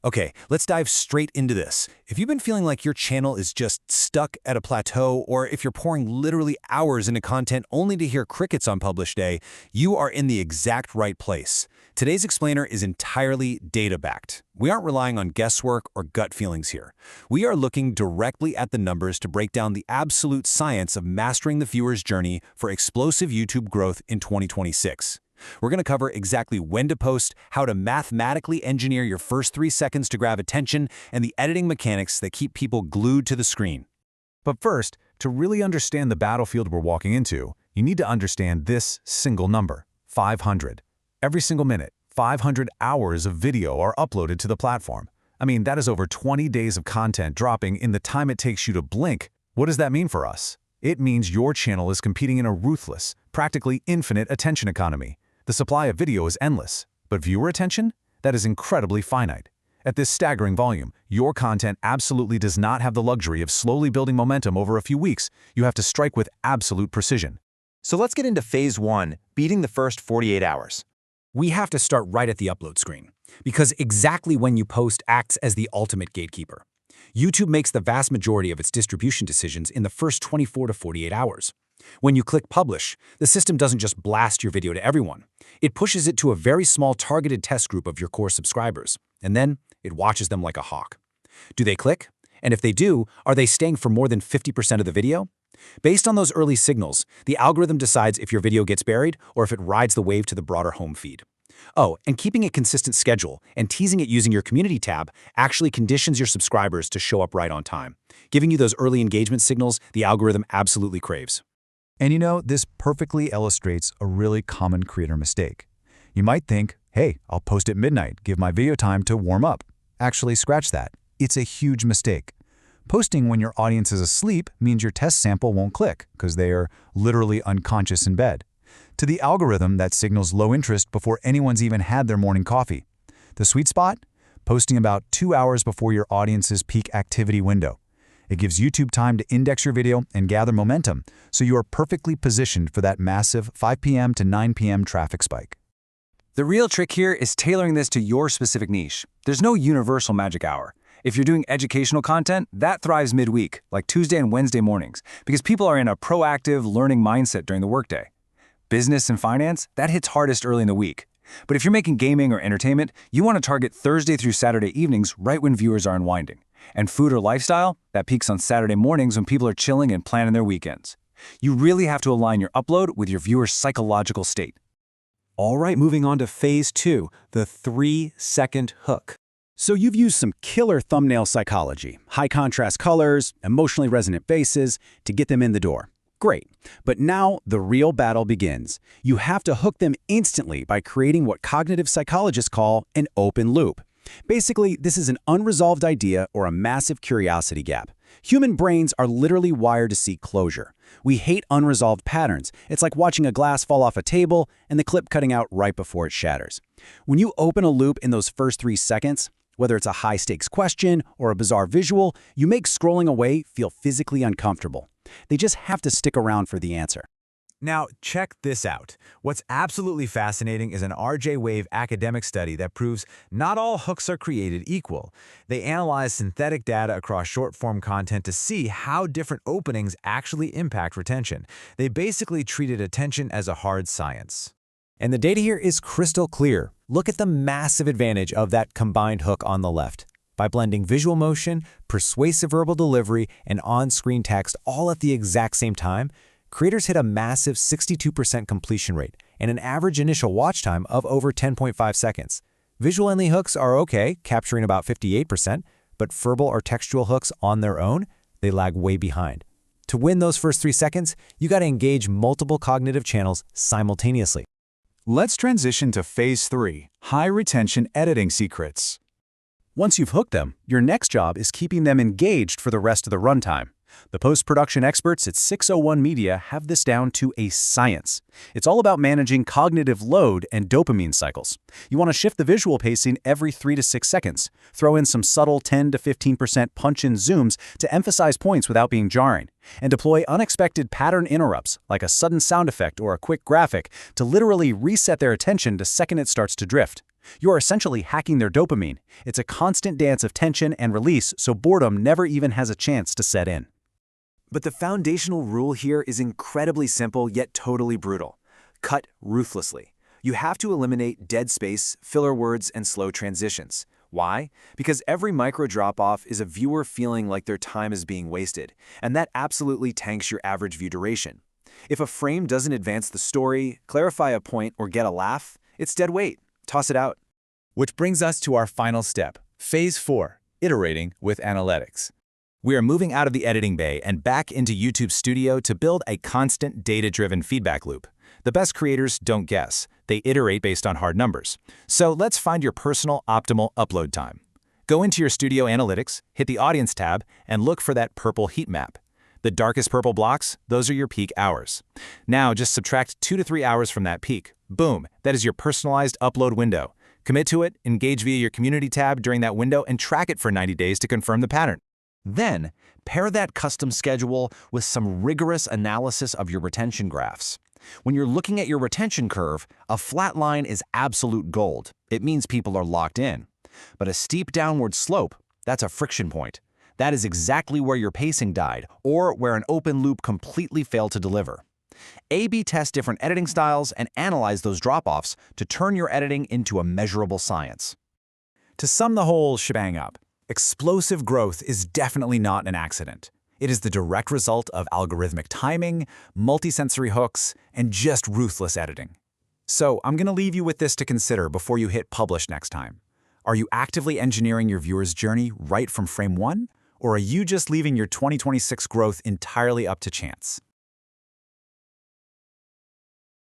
Okay, let's dive straight into this. If you've been feeling like your channel is just stuck at a plateau, or if you're pouring literally hours into content only to hear crickets on publish day, you are in the exact right place. Today's explainer is entirely data-backed. We aren't relying on guesswork or gut feelings here. We are looking directly at the numbers to break down the absolute science of mastering the viewer's journey for explosive YouTube growth in 2026. We're going to cover exactly when to post, how to mathematically engineer your first 3 seconds to grab attention, and the editing mechanics that keep people glued to the screen. But first, to really understand the battlefield we're walking into, you need to understand this single number, 500. Every single minute, 500 hours of video are uploaded to the platform. I mean, that is over 20 days of content dropping in the time it takes you to blink. What does that mean for us? It means your channel is competing in a ruthless, practically infinite attention economy. The supply of video is endless, but viewer attention? That is incredibly finite. At this staggering volume, your content absolutely does not have the luxury of slowly building momentum over a few weeks. You have to strike with absolute precision. So let's get into phase 1, beating the first 48 hours. We have to start right at the upload screen, because exactly when you post acts as the ultimate gatekeeper. YouTube makes the vast majority of its distribution decisions in the first 24 to 48 hours. When you click publish, the system doesn't just blast your video to everyone. It pushes it to a very small targeted test group of your core subscribers, and then it watches them like a hawk. Do they click? And if they do, are they staying for more than 50% of the video? Based on those early signals, the algorithm decides if your video gets buried or if it rides the wave to the broader home feed. Oh, and keeping a consistent schedule and teasing it using your community tab actually conditions your subscribers to show up right on time, giving you those early engagement signals the algorithm absolutely craves. And you know, this perfectly illustrates a really common creator mistake. You might think, hey, I'll post at midnight, give my video time to warm up. Actually, scratch that. It's a huge mistake. Posting when your audience is asleep means your test sample won't click because they are literally unconscious in bed. To the algorithm, that signals low interest before anyone's even had their morning coffee. The sweet spot? Posting about 2 hours before your audience's peak activity window. It gives YouTube time to index your video and gather momentum, so you are perfectly positioned for that massive 5 p.m. to 9 p.m. traffic spike. The real trick here is tailoring this to your specific niche. There's no universal magic hour. If you're doing educational content, that thrives midweek, like Tuesday and Wednesday mornings, because people are in a proactive learning mindset during the workday. Business and finance, that hits hardest early in the week. But if you're making gaming or entertainment, you want to target Thursday through Saturday evenings right when viewers are unwinding. And food or lifestyle, that peaks on Saturday mornings when people are chilling and planning their weekends. You really have to align your upload with your viewer's psychological state. All right, moving on to phase 2, the 3-second hook. So you've used some killer thumbnail psychology, high contrast colors, emotionally resonant faces to get them in the door. Great, but now the real battle begins. You have to hook them instantly by creating what cognitive psychologists call an open loop. Basically, this is an unresolved idea or a massive curiosity gap. Human brains are literally wired to seek closure. We hate unresolved patterns. It's like watching a glass fall off a table and the clip cutting out right before it shatters. When you open a loop in those first 3 seconds, whether it's a high-stakes question or a bizarre visual, you make scrolling away feel physically uncomfortable. They just have to stick around for the answer. Now, check this out. What's absolutely fascinating is an RJ Wave academic study that proves not all hooks are created equal. They analyzed synthetic data across short-form content to see how different openings actually impact retention. They basically treated attention as a hard science. And the data here is crystal clear. Look at the massive advantage of that combined hook on the left. By blending visual motion, persuasive verbal delivery, and on-screen text all at the exact same time, creators hit a massive 62% completion rate and an average initial watch time of over 10.5 seconds. Visual-only hooks are okay, capturing about 58%, but verbal or textual hooks on their own, they lag way behind. To win those first 3 seconds, you got to engage multiple cognitive channels simultaneously. Let's transition to phase 3, high retention editing secrets. Once you've hooked them, your next job is keeping them engaged for the rest of the runtime. The post-production experts at 601 Media have this down to a science. It's all about managing cognitive load and dopamine cycles. You want to shift the visual pacing every 3 to 6 seconds. Throw in some subtle 10 to 15% punch-in zooms to emphasize points without being jarring. And deploy unexpected pattern interrupts, like a sudden sound effect or a quick graphic, to literally reset their attention the second it starts to drift. You are essentially hacking their dopamine. It's a constant dance of tension and release, so boredom never even has a chance to set in. But the foundational rule here is incredibly simple yet totally brutal. Cut ruthlessly. You have to eliminate dead space, filler words, and slow transitions. Why? Because every micro drop-off is a viewer feeling like their time is being wasted, and that absolutely tanks your average view duration. If a frame doesn't advance the story, clarify a point, or get a laugh, it's dead weight. Toss it out. Which brings us to our final step, Phase 4, iterating with analytics. We are moving out of the editing bay and back into YouTube Studio to build a constant data-driven feedback loop. The best creators don't guess. They iterate based on hard numbers. So let's find your personal optimal upload time. Go into your Studio Analytics, hit the Audience tab, and look for that purple heat map. The darkest purple blocks, those are your peak hours. Now just subtract 2 to 3 hours from that peak. Boom, that is your personalized upload window. Commit to it, engage via your Community tab during that window, and track it for 90 days to confirm the pattern. Then, pair that custom schedule with some rigorous analysis of your retention graphs. When you're looking at your retention curve, a flat line is absolute gold. It means people are locked in. But a steep downward slope, that's a friction point. That is exactly where your pacing died, or where an open loop completely failed to deliver. A/B test different editing styles and analyze those drop-offs to turn your editing into a measurable science. To sum the whole shebang up, explosive growth is definitely not an accident. It is the direct result of algorithmic timing, multisensory hooks, and just ruthless editing. So I'm going to leave you with this to consider before you hit publish next time. Are you actively engineering your viewer's journey right from frame one? Or are you just leaving your 2026 growth entirely up to chance?